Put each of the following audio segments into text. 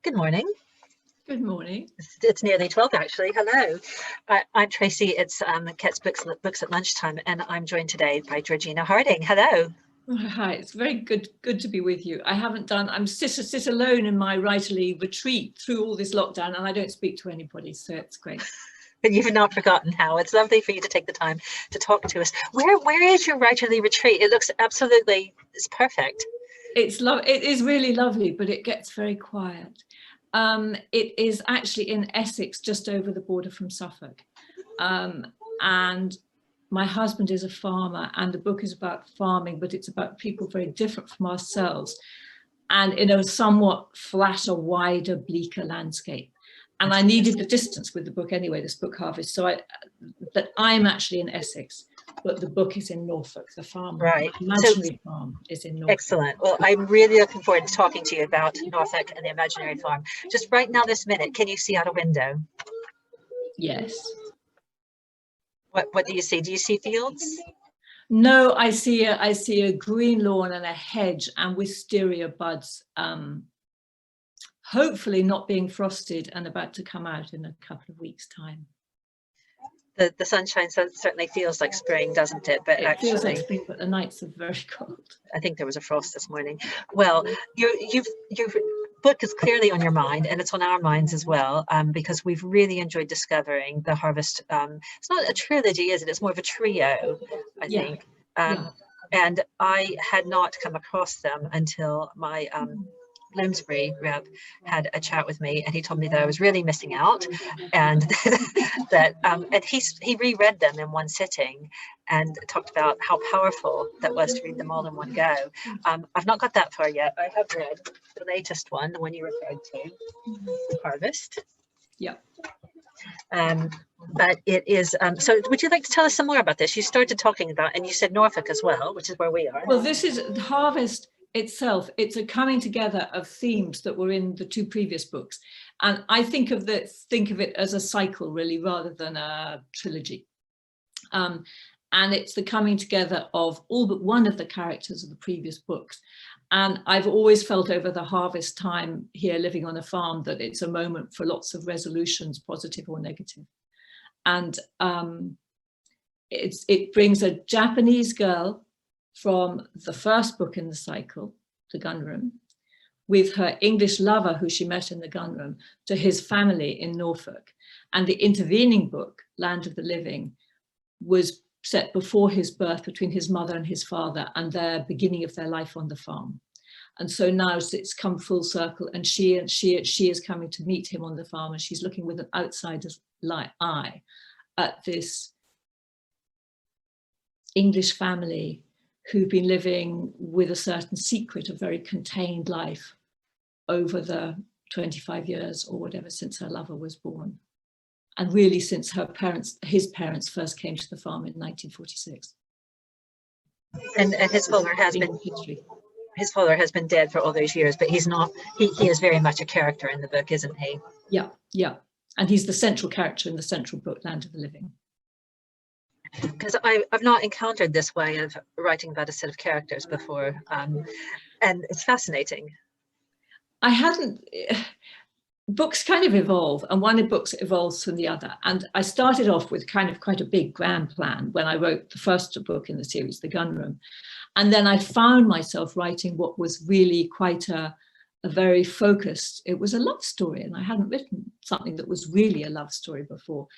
Good morning. Good morning. It's nearly 12 actually. Hello. I'm Tracy. It's Kett's Books at Lunchtime, and I'm joined today by Georgina Harding. Hello. Hi, it's very good to be with you. I'm sit alone in my writerly retreat through all this lockdown, and I don't speak to anybody, so it's great. But you've not forgotten how. It's lovely for you to take the time to talk to us. Where is your writerly retreat? It looks it's perfect. It is really lovely, but it gets very quiet. It is actually in Essex, just over the border from Suffolk. And my husband is a farmer, and the book is about farming, but it's about people very different from ourselves, and in a somewhat flatter, wider, bleaker landscape. And I needed the distance with the book anyway, this book Harvest. So I'm actually in Essex, but the book is in Norfolk. The farm, right? Imaginary farm is in Norfolk. Excellent. Well, I'm really looking forward to talking to you about Norfolk and the imaginary farm. Just right now, this minute, can you see out a window? Yes. What do you see? Do you see fields? No, I see a green lawn and a hedge and wisteria buds, hopefully not being frosted and about to come out in a couple of weeks' time. The sunshine certainly feels like spring, doesn't it? But it feels like spring, but the nights are very cold. I think there was a frost this morning. Well, your book is clearly on your mind, and it's on our minds as well, because we've really enjoyed discovering the Harvest. It's not a trilogy, is it? It's more of a trio, I think. And I had not come across them until my Bloomsbury rep had a chat with me, and he told me that I was really missing out, and that and he reread them in one sitting and talked about how powerful that was to read them all in one go. I've not got that far yet. I have read the latest one, the one you referred to, Harvest. Yeah. But it is, so would you like to tell us some more about this? You started talking about, and you said Norfolk as well, which is where we are. Well, this is Harvest itself. It's a coming together of themes that were in the two previous books. And I think of it as a cycle, really, rather than a trilogy. And it's the coming together of all but one of the characters of the previous books. And I've always felt over the harvest time here living on a farm that it's a moment for lots of resolutions, positive or negative. And it brings a Japanese girl from the first book in the cycle, The Gunroom, with her English lover who she met in the gunroom, to his family in Norfolk. And the intervening book, Land of the Living, was set before his birth, between his mother and his father, and their beginning of their life on the farm. And so now it's come full circle, and she is coming to meet him on the farm, and she's looking with an outsider's eye at this English family who've been living with a certain secret, a very contained life over the 25 years or whatever since her lover was born. And really since his parents first came to the farm in 1946. And his father has been dead for all those years, but he's not, he is very much a character in the book, isn't he? Yeah. And he's the central character in the central book, Land of the Living. Because I've not encountered this way of writing about a set of characters before, and it's fascinating. I hadn't. Books kind of evolve, and one of books evolves from the other. And I started off with kind of quite a big grand plan when I wrote the first book in the series, The Gunroom. And then I found myself writing what was really quite a very focused, it was a love story, and I hadn't written something that was really a love story before.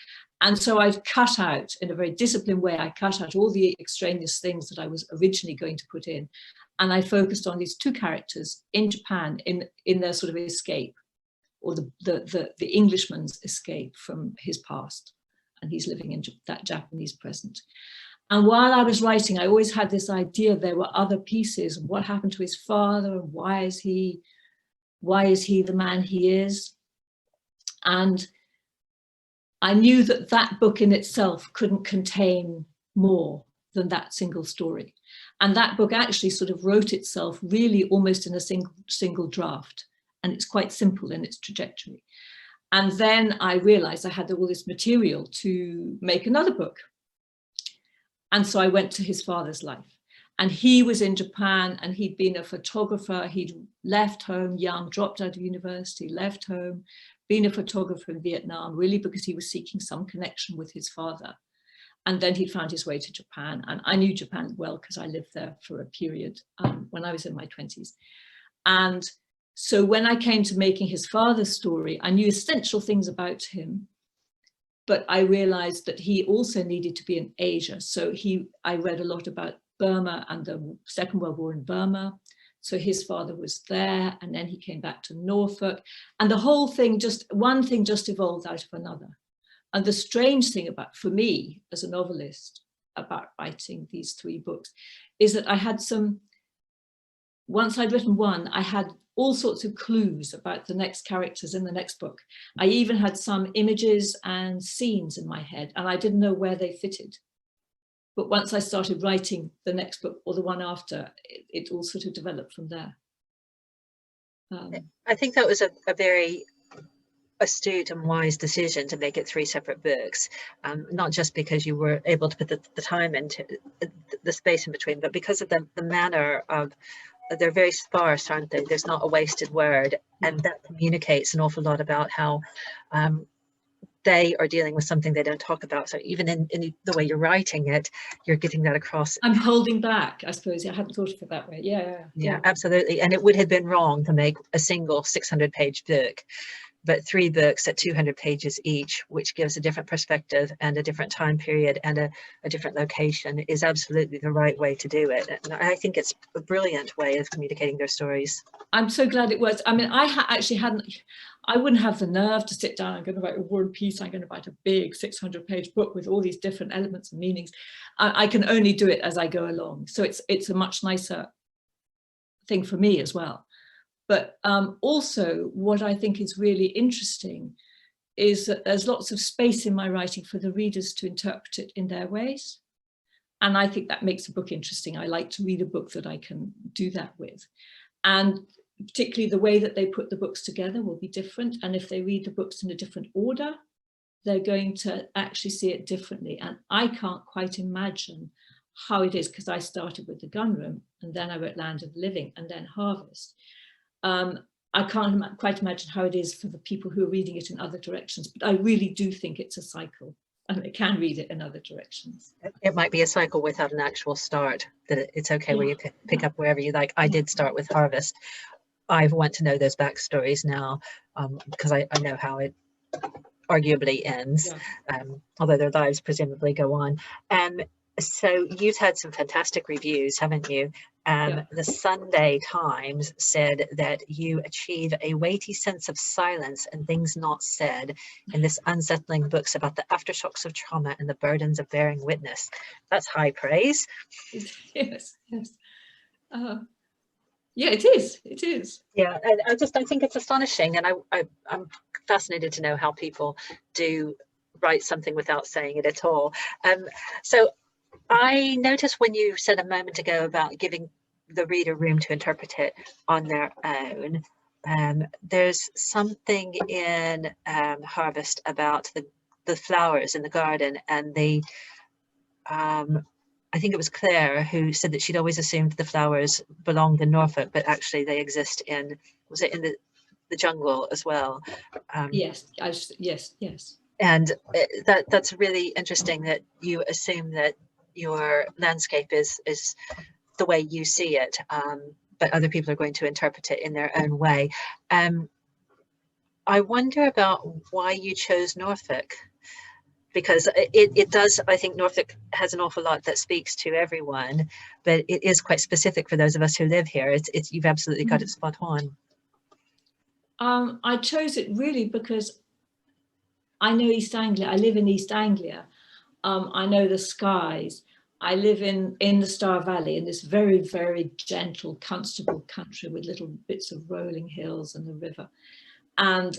And so I cut out, in a very disciplined way, I cut out all the extraneous things that I was originally going to put in. And I focused on these two characters in Japan in their sort of escape, or the Englishman's escape from his past. And he's living in that Japanese present. And while I was writing, I always had this idea there were other pieces. What happened to his father? And why is he the man he is? And I knew that that book in itself couldn't contain more than that single story. And that book actually sort of wrote itself really almost in a single draft. And it's quite simple in its trajectory. And then I realized I had all this material to make another book. And so I went to his father's life. And he was in Japan, and he'd been a photographer. He'd left home young, dropped out of university, left home, been a photographer in Vietnam, really because he was seeking some connection with his father. And then he found his way to Japan. And I knew Japan well because I lived there for a period when I was in my 20s. And so when I came to making his father's story, I knew essential things about him, but I realized that he also needed to be in Asia. So I read a lot about Burma and the Second World War in Burma. So his father was there, and then he came back to Norfolk, and the whole thing, one thing just evolved out of another. And the strange thing for me as a novelist about writing these 3 books is that I had once I'd written one, I had all sorts of clues about the next characters in the next book. I even had some images and scenes in my head, and I didn't know where they fitted. But once I started writing the next book or the one after, it all sort of developed from there. I think that was a very astute and wise decision to make it 3 separate books, not just because you were able to put the time into the space in between, but because of the manner of, they're very sparse, aren't they? There's not a wasted word, and that communicates an awful lot about how they are dealing with something they don't talk about. So even in the way you're writing it, you're getting that across. I'm holding back, I suppose. I hadn't thought of it that way. Yeah, absolutely. And it would have been wrong to make a single 600-page book, but 3 books at 200 pages each, which gives a different perspective and a different time period and a different location, is absolutely the right way to do it. And I think it's a brilliant way of communicating their stories. I'm so glad it was. I mean, I wouldn't have the nerve to sit down. I'm going to write a war and peace. I'm going to write a big 600-page book with all these different elements and meanings. I can only do it as I go along. So it's a much nicer thing for me as well. But also what I think is really interesting is that there's lots of space in my writing for the readers to interpret it in their ways. And I think that makes a book interesting. I like to read a book that I can do that with. And particularly the way that they put the books together will be different. And if they read the books in a different order, they're going to actually see it differently. And I can't quite imagine how it is, because I started with The Gun Room, and then I wrote Land of the Living, and then Harvest. I can't quite imagine how it is for the people who are reading it in other directions, but I really do think it's a cycle, and they can read it in other directions. It might be a cycle without an actual start, that it's okay where you pick up wherever you like. I did start with Harvest. I want to know those backstories now, because I know how it arguably ends, although their lives presumably go on. So you've had some fantastic reviews, haven't you? The Sunday Times said that you achieve a weighty sense of silence and things not said in this unsettling books about the aftershocks of trauma and the burdens of bearing witness. That's high praise. Yes. Yeah, it is. Yeah, and I think it's astonishing, and I'm fascinated to know how people do write something without saying it at all. So I noticed when you said a moment ago about giving the reader room to interpret it on their own, there's something in Harvest about the flowers in the garden, and I think it was Claire who said that she'd always assumed the flowers belonged in Norfolk, but actually they exist in the jungle as well? Yes. And that's really interesting that you assume that your landscape is the way you see it, but other people are going to interpret it in their own way. I wonder about why you chose Norfolk, because it does, I think Norfolk has an awful lot that speaks to everyone, but it is quite specific for those of us who live here. You've absolutely got it spot on. I chose it really because I know East Anglia. I live in East Anglia. I know the skies. I live in the Star Valley, in this very, very gentle, comfortable country with little bits of rolling hills and the river. And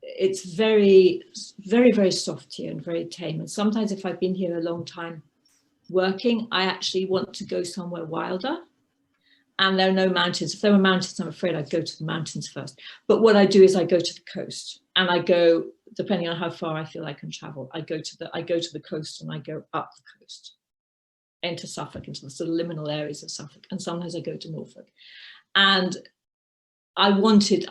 it's very, very, very soft here and very tame. And sometimes if I've been here a long time working, I actually want to go somewhere wilder. And there are no mountains. If there were mountains, I'm afraid I'd go to the mountains first. But what I do is I go to the coast, and I go, depending on how far I feel I can travel, I go to the coast and I go up the coast enter Suffolk, into the sort of liminal areas of Suffolk, and sometimes I go to Norfolk. And I wanted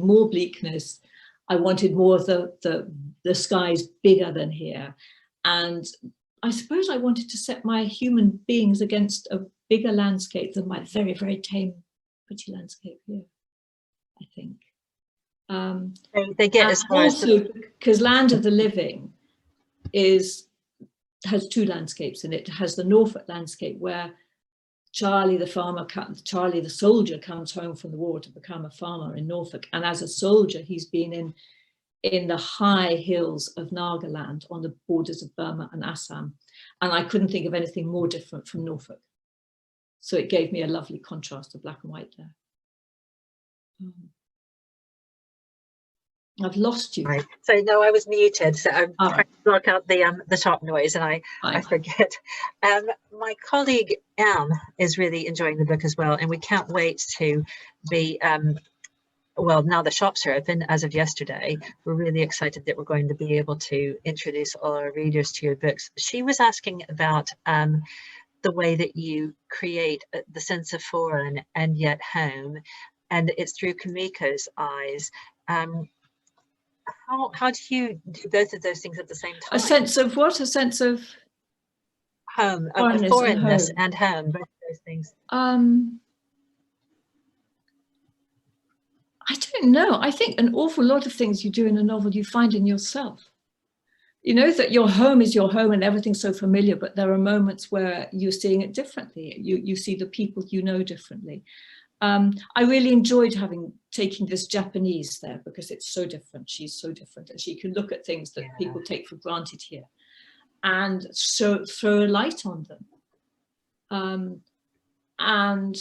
more bleakness. I wanted more of the skies bigger than here. And I suppose I wanted to set my human beings against a bigger landscape than my very, very tame, pretty landscape here, I think. They get as far also, because Land of the Living has two landscapes in it. It has the Norfolk landscape where Charlie the soldier comes home from the war to become a farmer in Norfolk, and as a soldier he's been in the high hills of Nagaland on the borders of Burma and Assam, and I couldn't think of anything more different from Norfolk, so it gave me a lovely contrast of black and white there. I've lost you. Right. So no, I was muted, so I'm trying to block out the top noise, and I forget. My colleague Anne is really enjoying the book as well, and we can't wait to be well, now the shops are open as of yesterday. We're really excited that we're going to be able to introduce all our readers to your books. She was asking about the way that you create the sense of foreign and yet home, and it's through Kamiko's eyes. How do you do both of those things at the same time? A sense of what? A sense of home, of foreignness and home, both of those things. I don't know. I think an awful lot of things you do in a novel you find in yourself. You know that your home is your home and everything's so familiar, but there are moments where you're seeing it differently. You see the people you know differently. I really enjoyed taking this Japanese there because it's so different. She's so different, and she can look at things that people take for granted here and throw a light on them. And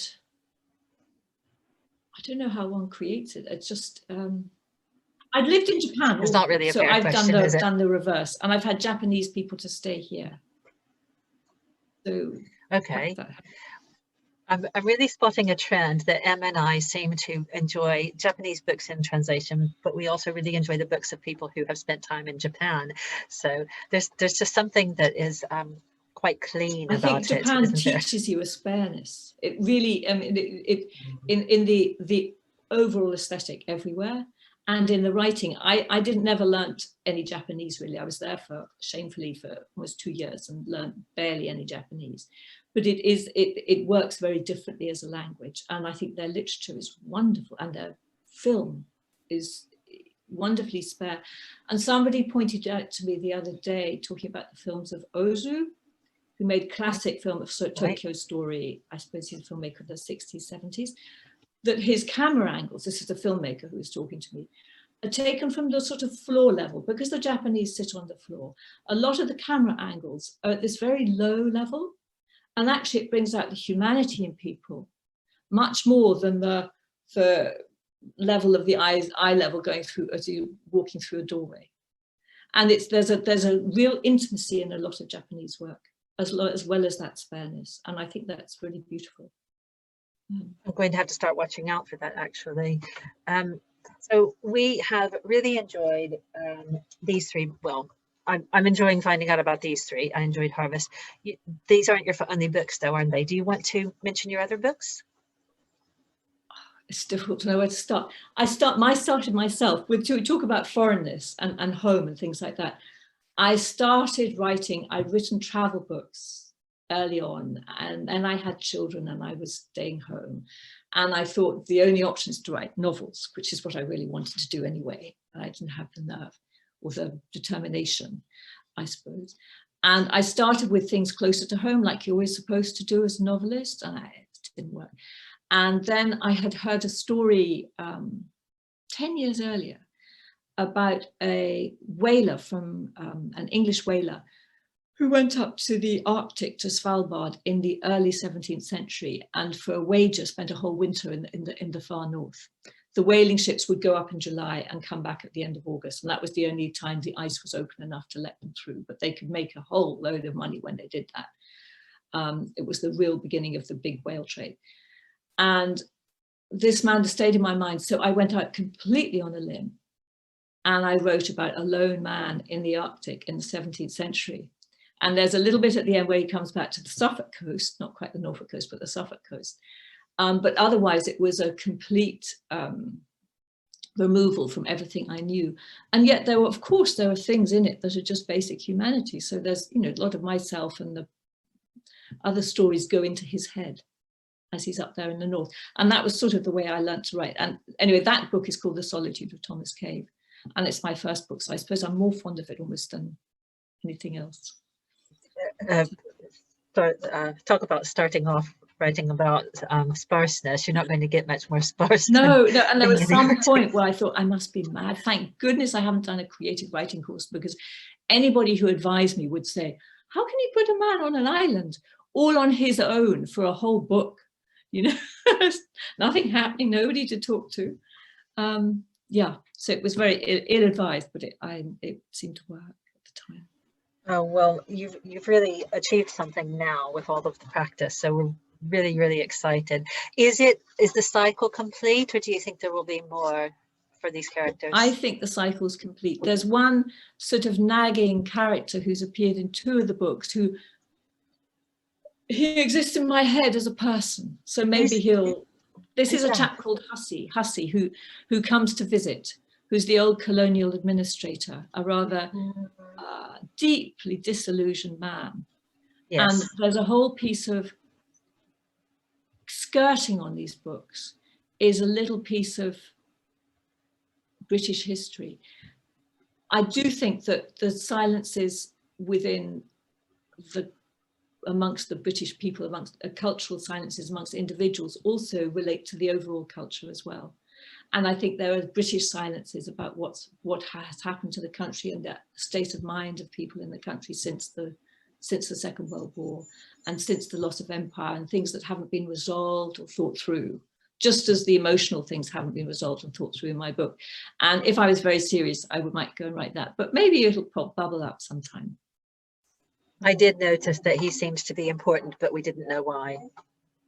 I don't know how one creates it. It's just, I've lived in Japan. It's not really a fair question, is it? Done the reverse, and I've had Japanese people to stay here. So okay. I'm really spotting a trend that Em and I seem to enjoy Japanese books in translation, but we also really enjoy the books of people who have spent time in Japan. So there's just something that is quite clean about it. I think Japan teaches you a spareness. It really, in the overall aesthetic everywhere, and in the writing. I never learnt any Japanese really. I was there shamefully for almost 2 years and learned barely any Japanese. But it works very differently as a language, and I think their literature is wonderful, and their film is wonderfully spare. And somebody pointed out to me the other day, talking about the films of Ozu, who made classic film of Tokyo Story. I suppose he's a filmmaker of the 60s, 70s. That his camera angles, this is the filmmaker who was talking to me, are taken from the sort of floor level, because the Japanese sit on the floor. A lot of the camera angles are at this very low level. And actually it brings out the humanity in people much more than the level of the eye level going through as you walking through a doorway. And there's a real intimacy in a lot of Japanese work, as well as that spareness. And I think that's really beautiful. I'm going to have to start watching out for that, actually. So we have really enjoyed these three. Well, I'm enjoying finding out about these three. I enjoyed Harvest. These aren't your only books, though, aren't they? Do you want to mention your other books? It's difficult to know where to start. I started myself with to talk about foreignness and home and things like that. I'd written travel books early on, and then I had children and I was staying home. And I thought the only option is to write novels, which is what I really wanted to do anyway. And I didn't have the nerve or the determination, I suppose. And I started with things closer to home, like you're always supposed to do as a novelist, and it didn't work. And then I had heard a story 10 years earlier about a whaler from an English whaler who went up to the Arctic, to Svalbard, in the early 17th century, and for a wager spent a whole winter in the far north. The whaling ships would go up in July and come back at the end of August, and that was the only time the ice was open enough to let them through, but they could make a whole load of money when they did that. It was the real beginning of the big whale trade. And this man stayed in my mind, so I went out completely on a limb, and I wrote about a lone man in the Arctic in the 17th century. And there's a little bit at the end where he comes back to the Suffolk coast, not quite the Norfolk coast, but the Suffolk coast. But otherwise, it was a complete removal from everything I knew. And yet there were, of course, there are things in it that are just basic humanity. So there's, you know, a lot of myself, and the other stories go into his head as he's up there in the north. And that was sort of the way I learned to write. And anyway, that book is called The Solitude of Thomas Cave. And it's my first book. So I suppose I'm more fond of it almost than anything else. Talk about starting off writing about sparseness. You're not going to get much more sparse. No, and there was some point where I thought I must be mad. Thank goodness I haven't done a creative writing course, because anybody who advised me would say, how can you put a man on an island all on his own for a whole book? You know, nothing happening, nobody to talk to. Yeah, so it was very ill-advised, but it seemed to work at the time. Oh, well, you've really achieved something now with all of the practice. So we're really, really excited. Is the cycle complete, or do you think there will be more for these characters? I think the cycle's complete. There's one sort of nagging character who's appeared in 2 of the books he exists in my head as a person. So maybe this is a chap called Hussey, who comes to visit, who's the old colonial administrator, a rather deeply disillusioned man. Yes. And there's a whole piece of skirting on these books is a little piece of British history. I do think that the silences amongst the British people, amongst cultural silences amongst individuals, also relate to the overall culture as well. And I think there are British silences about what has happened to the country and the state of mind of people in the country since the Second World War and since the loss of empire, and things that haven't been resolved or thought through, just as the emotional things haven't been resolved and thought through in my book. And if I was very serious, I might go and write that, but maybe it'll bubble up sometime. I did notice that he seems to be important, but we didn't know why.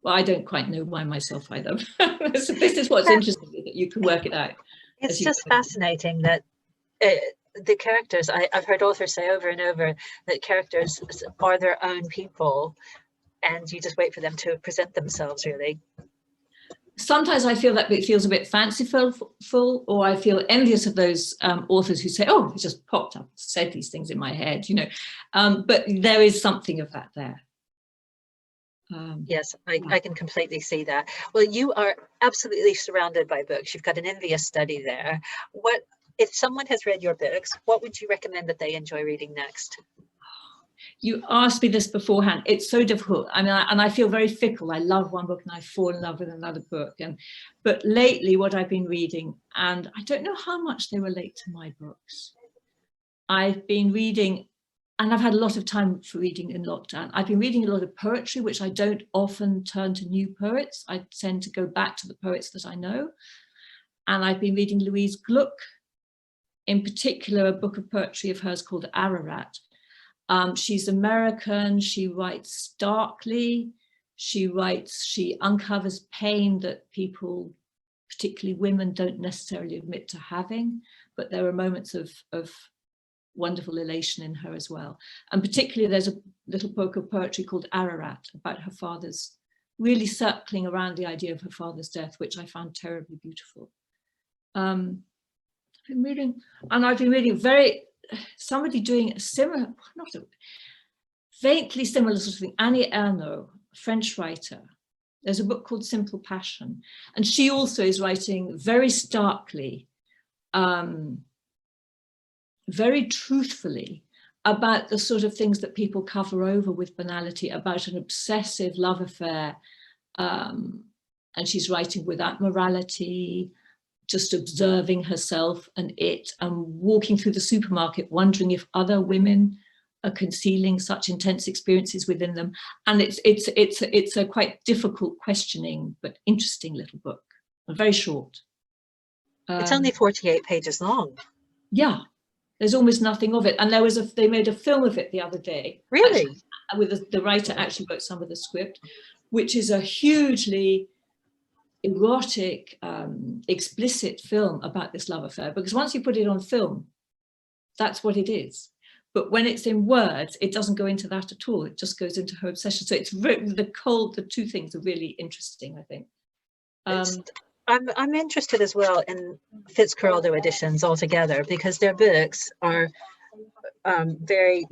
Well, I don't quite know why myself either. So this is what's interesting, that you can work it out. It's just fascinating that the characters, I've heard authors say over and over that characters are their own people, and you just wait for them to present themselves, really. Sometimes I feel that it feels a bit fanciful, or I feel envious of those authors who say, oh, it just popped up, said these things in my head, you know. But there is something of that there. Yes, I can completely see that. Well, you are absolutely surrounded by books. You've got an envious study there. What, if someone has read your books, what would you recommend that they enjoy reading next? You asked me this beforehand. It's so difficult. I mean, and I feel very fickle. I love one book and I fall in love with another book. But lately, what I've been reading, and I don't know how much they relate to my books. I've been reading, and I've had a lot of time for reading in lockdown. I've been reading a lot of poetry, which I don't often turn to new poets. I tend to go back to the poets that I know. And I've been reading Louise Gluck, in particular, a book of poetry of hers called Ararat. She's American, she writes starkly, she uncovers pain that people, particularly women, don't necessarily admit to having, but there are moments of wonderful elation in her as well. And particularly there's a little book of poetry called Ararat about her father's, really circling around the idea of her father's death, which I found terribly beautiful. I've been reading somebody doing a similar, not a faintly similar sort of thing, Annie Ernaux, French writer. There's a book called Simple Passion, and she also is writing very starkly, very truthfully about the sort of things that people cover over with banality, about an obsessive love affair, and she's writing without morality, just observing herself and walking through the supermarket, wondering if other women are concealing such intense experiences within them. And it's a quite difficult, questioning, but interesting little book, and very short. It's only 48 pages long. Yeah, there's almost nothing of it. And they made a film of it the other day. Really? Actually, with the writer actually wrote some of the script, which is a hugely erotic, explicit film about this love affair, because once you put it on film, that's what it is. But when it's in words, it doesn't go into that at all. It just goes into her obsession. So it's the two things are really interesting, I think. I'm interested as well in Fitzcarraldo editions altogether, because their books are very,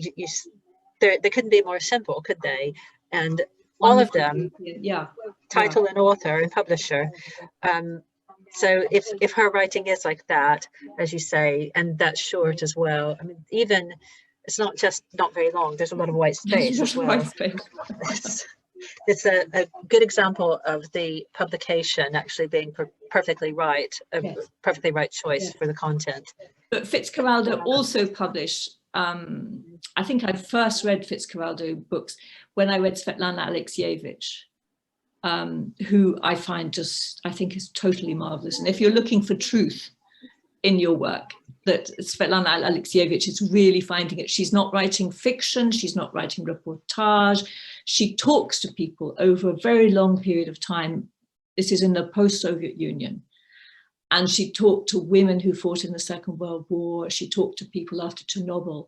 they couldn't be more simple, could they? And all of them, title and author and publisher. So if her writing is like that, as you say, and that's short as well, I mean, even it's not just not very long, there's a lot of white space as well. It's a good example of the publication actually being perfectly right, perfectly right choice for the content. But Fitzcarraldo also published, I think I first read Fitzcarraldo books when I read Svetlana Alexievich, who I think is totally marvelous. And if you're looking for truth in your work, that Svetlana Alexievich is really finding it. She's not writing fiction, she's not writing reportage. She talks to people over a very long period of time. This is in the post-Soviet Union. And she talked to women who fought in the Second World War. She talked to people after Chernobyl.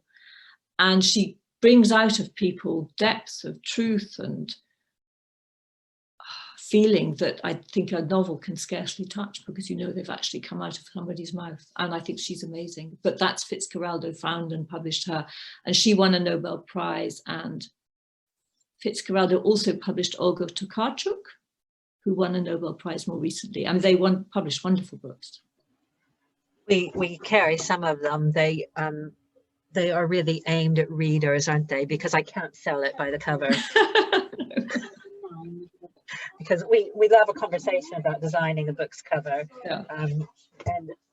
And she brings out of people depth of truth and feeling that I think a novel can scarcely touch, because you know they've actually come out of somebody's mouth. And I think she's amazing. But that's Fitzcarraldo found and published her, and she won a Nobel Prize. And Fitzcarraldo also published Olga Tokarczuk, who won a Nobel Prize more recently. I mean, they published wonderful books. We carry some of them. They are really aimed at readers, aren't they? Because I can't sell it by the cover. Because we love a conversation about designing a book's cover. And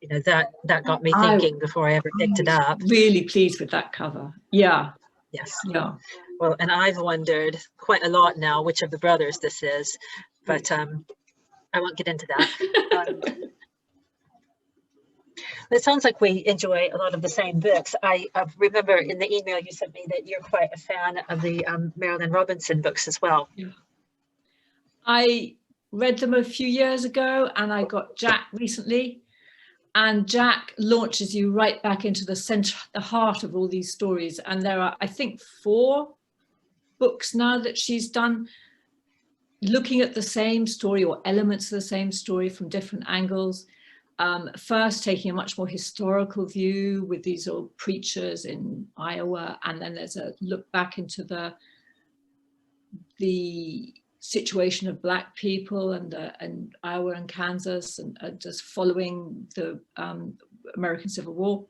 you know, that got me thinking before I ever picked it up. Really pleased with that cover. Yeah. Yes. Yeah. Well, and I've wondered quite a lot now which of the brothers this is, but I won't get into that. It sounds like we enjoy a lot of the same books. I remember in the email you sent me that you're quite a fan of the Marilynne Robinson books as well. Yeah. I read them a few years ago, and I got Jack recently, and Jack launches you right back into the center, the heart of all these stories. And there are, I think, 4 books now that she's done, looking at the same story or elements of the same story from different angles. First taking a much more historical view with these old preachers in Iowa, and then there's a look back into the situation of Black people and Iowa and Kansas, and just following the American Civil War,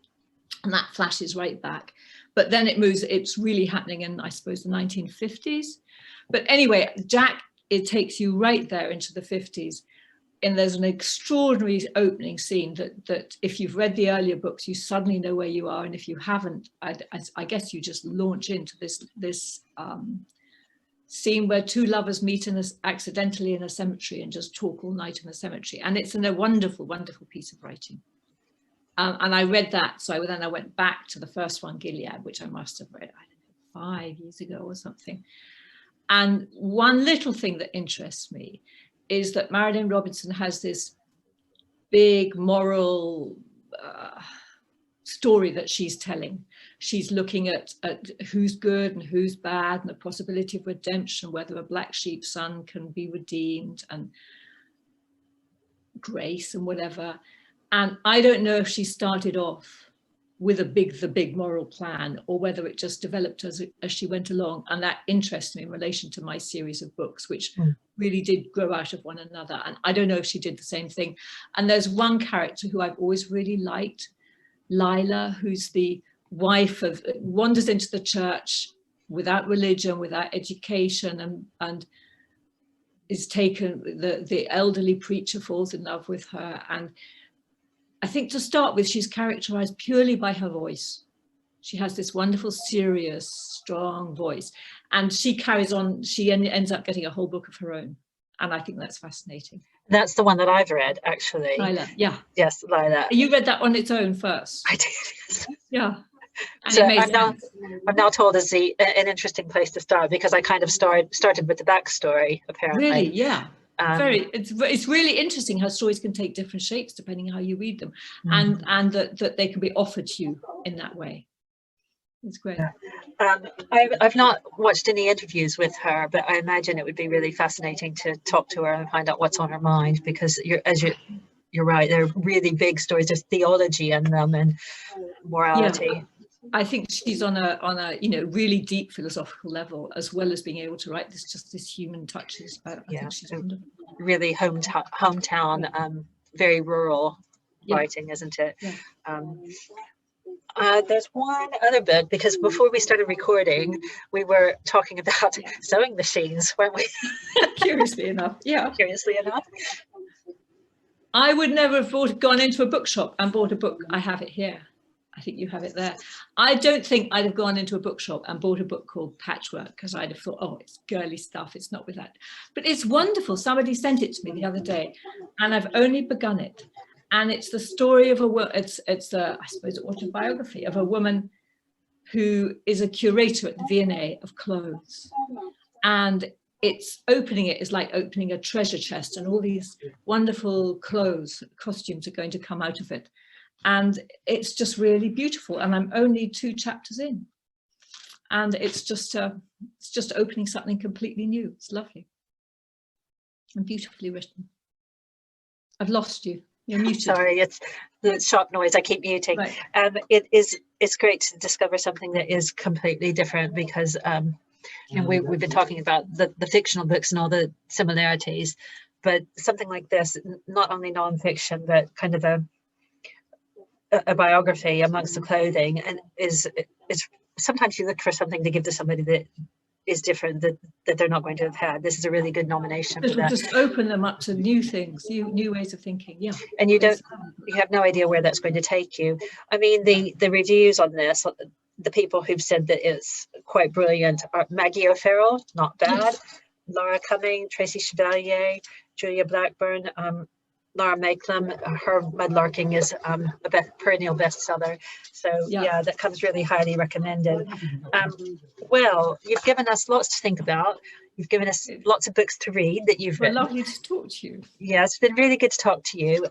and that flashes right back. But then it moves, it's really happening in, I suppose, the 1950s. But anyway, Jack, it takes you right there into the 50s. And there's an extraordinary opening scene that if you've read the earlier books, you suddenly know where you are. And if you haven't, I guess you just launch into this scene where 2 lovers meet accidentally in a cemetery and just talk all night in the cemetery. And it's a wonderful, wonderful piece of writing. And I read that. So then I went back to the first one, Gilead, which I must have read, I don't know, 5 years ago or something. And one little thing that interests me is that Marilynne Robinson has this big moral story that she's telling. She's looking at who's good and who's bad, and the possibility of redemption, whether a black sheep son can be redeemed, and grace and whatever. And I don't know if she started off with the big moral plan, or whether it just developed as she went along. And that interests me in relation to my series of books, which really did grow out of one another. And I don't know if she did the same thing. And there's one character who I've always really liked, Lila, who's the wife of, wanders into the church without religion, without education, and is taken, the elderly preacher falls in love with her. And I think to start with, she's characterized purely by her voice. She has this wonderful, serious, strong voice, and she carries on. She ends up getting a whole book of her own, and I think that's fascinating. That's the one that I've read, actually. Lila, yeah. Yes, Lila. You read that on its own first? I did, yes. Yeah. And so I'm now told is an interesting place to start, because I kind of started with the backstory, apparently. Really, yeah. It's really interesting how stories can take different shapes depending how you read them, and that they can be offered to you in that way. It's great. Yeah. I've not watched any interviews with her, but I imagine it would be really fascinating to talk to her and find out what's on her mind, because you're right, they're really big stories. There's theology in them and morality. Yeah. I think she's on a really deep philosophical level, as well as being able to write this human touches. I think she's wonderful. Really hometown, very rural writing, isn't it? Yeah. There's one other book, because before we started recording, we were talking about sewing machines, weren't we? Curiously enough, yeah. Curiously enough. I would never have gone into a bookshop and bought a book. I have it here. I think you have it there. I don't think I'd have gone into a bookshop and bought a book called Patchwork, because I'd have thought, oh, it's girly stuff. It's not with that. But it's wonderful. Somebody sent it to me the other day, and I've only begun it. And it's the story of it's I suppose, autobiography of a woman who is a curator at the V&A of clothes. And opening it is like opening a treasure chest, and all these wonderful costumes are going to come out of it. And it's just really beautiful. And I'm only 2 chapters in. And it's just opening something completely new. It's lovely and beautifully written. I've lost you. You're muted. Sorry, it's the shop noise. I keep muting. Right. It's great to discover something that is completely different, because we've been talking about the fictional books and all the similarities, but something like this, not only nonfiction, but kind of a biography amongst the clothing, and is sometimes you look for something to give to somebody that is different, that they're not going to have had. This is a really good nomination for that. Just open them up to new things, new ways of thinking. Yeah. And you have no idea where that's going to take you. I mean, the reviews on this, the people who've said that it's quite brilliant are Maggie O'Farrell, not bad. Yes. Laura Cumming, Tracy Chevalier, Julia Blackburn, Laura Makelum. Her Mudlarking is a perennial bestseller. So yeah, that comes really highly recommended. Well, you've given us lots to think about. You've given us lots of books to read that you've written. Lovely to talk to you. Yeah, it's been really good to talk to you.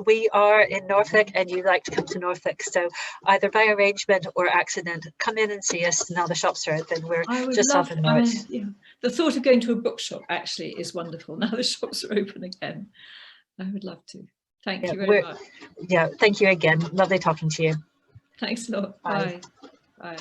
We are in Norfolk, and you like to come to Norfolk. So either by arrangement or accident, come in and see us. Now the shops are open. We're just off in North. The thought of going to a bookshop actually is wonderful. Now the shops are open again. I would love to. Thank you very much. Yeah, thank you again. Lovely talking to you. Thanks a lot. Bye. Bye.